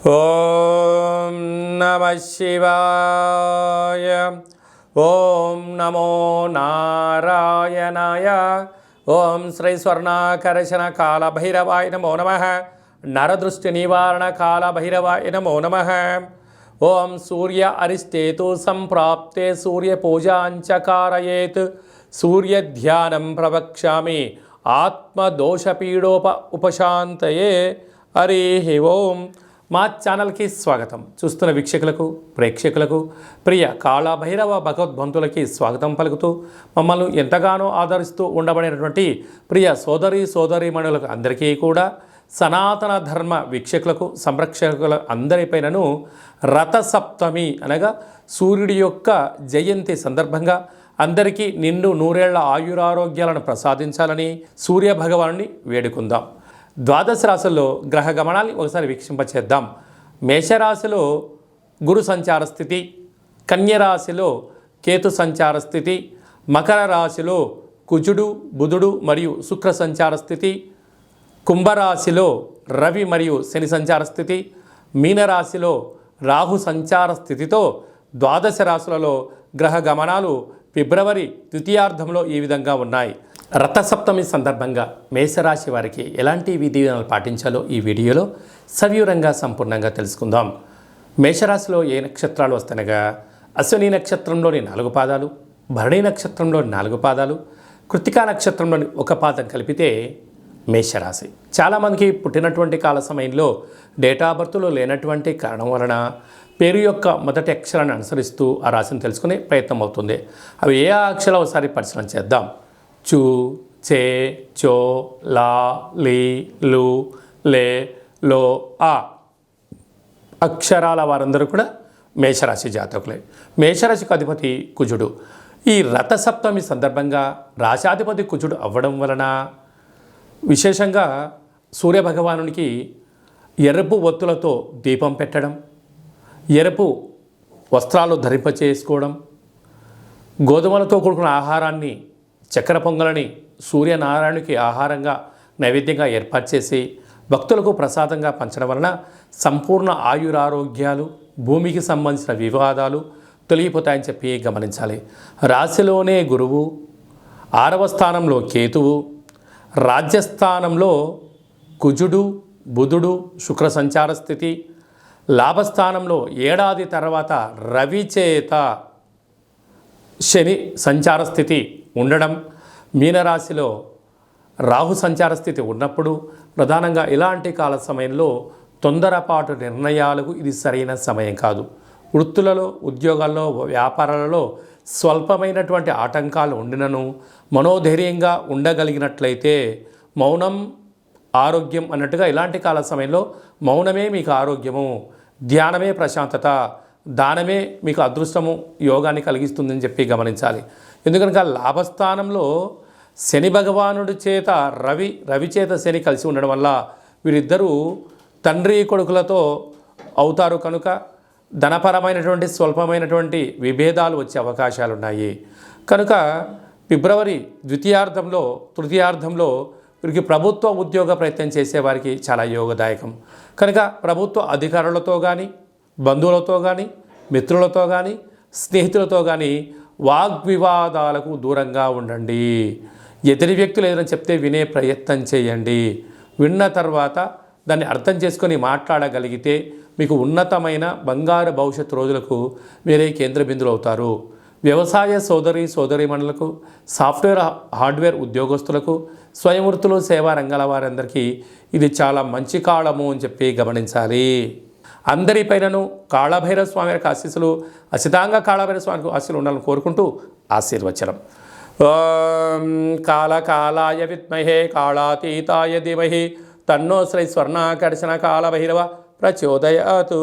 ఓం నమ శివాయ. ఓం నమో నారాయణాయ. ఓం శ్రీ స్వర్ణాకర్షణ కాల భైరవాయ నమో నమ. నరదృష్టి నివారణ కాల భైరవాయ నమో నమ. ఓం సూర్య అరిష్టేతు సంప్రాప్తే సూర్య పూజాంచ కారయేత్. సూర్య ధ్యానం ప్రవక్ష్యామి ఉపశాంతయే. హరి ఓం. మా ఛానల్కి స్వాగతం. చూస్తున్న వీక్షకులకు, ప్రేక్షకులకు, ప్రియ కాళభైరవ భగవద్బంధులకి స్వాగతం పలుకుతూ మమ్మల్ని ఎంతగానో ఆదరిస్తూ ఉండబడినటువంటి ప్రియ సోదరీమణులకు అందరికీ కూడా, సనాతన ధర్మ వీక్షకులకు, సంరక్షకుల అందరిపైనను రథసప్తమి అనగా సూర్యుడి యొక్క జయంతి సందర్భంగా అందరికీ నిండు నూరేళ్ల ఆయురారోగ్యాలను ప్రసాదించాలని సూర్య భగవానుని వేడుకుందాం. ద్వాదశ రాశుల్లో గ్రహ గమనాన్ని ఒకసారి వీక్షింపచేద్దాం. మేషరాశిలో గురు సంచార స్థితి, కన్యరాశిలో కేతు సంచార స్థితి, మకర రాశిలో కుజుడు, బుధుడు మరియు శుక్ర సంచార స్థితి, కుంభరాశిలో రవి మరియు శని సంచార స్థితి, మీనరాశిలో రాహు సంచార స్థితితో ద్వాదశ రాశులలో గ్రహ గమనాలు ఫిబ్రవరి ద్వితీయార్థంలో ఈ విధంగా ఉన్నాయి. రథసప్తమి సందర్భంగా మేషరాశి వారికి ఎలాంటి విధి విధానాలు పాటించాలో ఈ వీడియోలో సవివరంగా సంపూర్ణంగా తెలుసుకుందాం. మేషరాశిలో ఏ నక్షత్రాలు వస్తాయనగా అశ్విని నక్షత్రంలోని 4 పాదాలు, భరణి నక్షత్రంలోని 4 పాదాలు, కృత్తికా నక్షత్రంలోని 1 పాదం కలిపితే మేషరాశి. చాలామందికి పుట్టినటువంటి కాల సమయంలో డేటా బర్త్లో లేనటువంటి కారణం వలన పేరు యొక్క మొదటి అక్షరాన్ని అనుసరిస్తూ ఆ రాశిని తెలుసుకునే ప్రయత్నం అవుతుంది. అవి ఏ అక్షరాలు ఒకసారి పరిశీలన చేద్దాం. చు, చే, చో, లా, లీ, లు, లే, లో, ఆ అక్షరాల వారందరూ కూడా మేషరాశి జాతకులే. మేషరాశికి అధిపతి కుజుడు. ఈ రథసప్తమి సందర్భంగా రాశాధిపతి కుజుడు అవ్వడం వలన విశేషంగా సూర్యభగవానునికి ఎరుపు ఒత్తులతో దీపం పెట్టడం, ఎరుపు వస్త్రాలు ధరింపచేసుకోవడం, గోధుమలతో కూడుకున్న ఆహారాన్ని, చక్కెర పొంగలని సూర్యనారాయణునికి ఆహారంగా నైవేద్యంగా ఏర్పాటు చేసి భక్తులకు ప్రసాదంగా పంచడం వలన సంపూర్ణ ఆయురారోగ్యాలు, భూమికి సంబంధించిన వివాదాలు తొలగిపోతాయని చెప్పి గమనించాలి. రాశిలోనే గురువు, 6వ స్థానంలో కేతువు, రాజ్యస్థానంలో కుజుడు, బుధుడు, శుక్ర సంచార స్థితి, లాభస్థానంలో ఏడాది తర్వాత రవి చేత శని సంచార స్థితి ఉండడం, మీనరాశిలో రాహు సంచార స్థితి ఉన్నప్పుడు ప్రధానంగా ఇలాంటి కాల సమయంలో తొందరపాటు నిర్ణయాలకు ఇది సరైన సమయం కాదు. వృత్తులలో, ఉద్యోగాల్లో, వ్యాపారాలలో స్వల్పమైనటువంటి ఆటంకాలు ఉండినను మనోధైర్యంగా ఉండగలిగినట్లయితే మౌనం ఆరోగ్యం అన్నట్టుగా ఇలాంటి కాల సమయంలో మౌనమే మీకు ఆరోగ్యము, ధ్యానమే ప్రశాంతత, దానమే మీకు అదృష్టము, యోగాన్ని కలిగిస్తుందని చెప్పి గమనించాలి. ఎందుకనగా లాభస్థానంలో శని భగవానుడి చేత రవి చేత శని కలిసి ఉండడం వల్ల వీరిద్దరూ తండ్రి కొడుకులతో అవుతారు. కనుక ధనపరమైనటువంటి స్వల్పమైనటువంటి విభేదాలు వచ్చే అవకాశాలు ఉన్నాయి. కనుక ఫిబ్రవరి ద్వితీయార్థంలో, తృతీయార్థంలో వీరికి ప్రభుత్వ ఉద్యోగ ప్రయత్నం చేసేవారికి చాలా యోగదాయకం. కనుక ప్రభుత్వ అధికారులతో కానీ, బంధువులతో కానీ, మిత్రులతో కానీ, స్నేహితులతో కానీ వాగ్వివాదాలకు దూరంగా ఉండండి. ఎదుటి వ్యక్తులు ఏదైనా చెప్తే వినే ప్రయత్నం చేయండి. విన్న తర్వాత దాన్ని అర్థం చేసుకొని మాట్లాడగలిగితే మీకు ఉన్నతమైన బంగారు భవిష్యత్తు రోజులకు మీరే కేంద్ర బిందులు అవుతారు. వ్యవసాయ సోదరీమణులకు, సాఫ్ట్వేర్ హార్డ్వేర్ ఉద్యోగస్తులకు, స్వయం వృత్తులు, సేవా రంగాల వారందరికీ ఇది చాలా మంచి కాలము అని చెప్పి గమనించాలి. అందరిపైనను కాళభైరవ స్వామి యొక్క ఆశీస్సులు, అసితాంగ కాళభైరవ స్వామికి ఆశీస్సులు ఉండాలని కోరుకుంటూ ఆశీర్వచనం. ఓం కాళకాలాయ విద్మహే కాళాతీతాయ ధీమహి తన్నో శ్రీ స్వర్ణాకర్షణ కాళభైరవ ప్రచోదయాతు.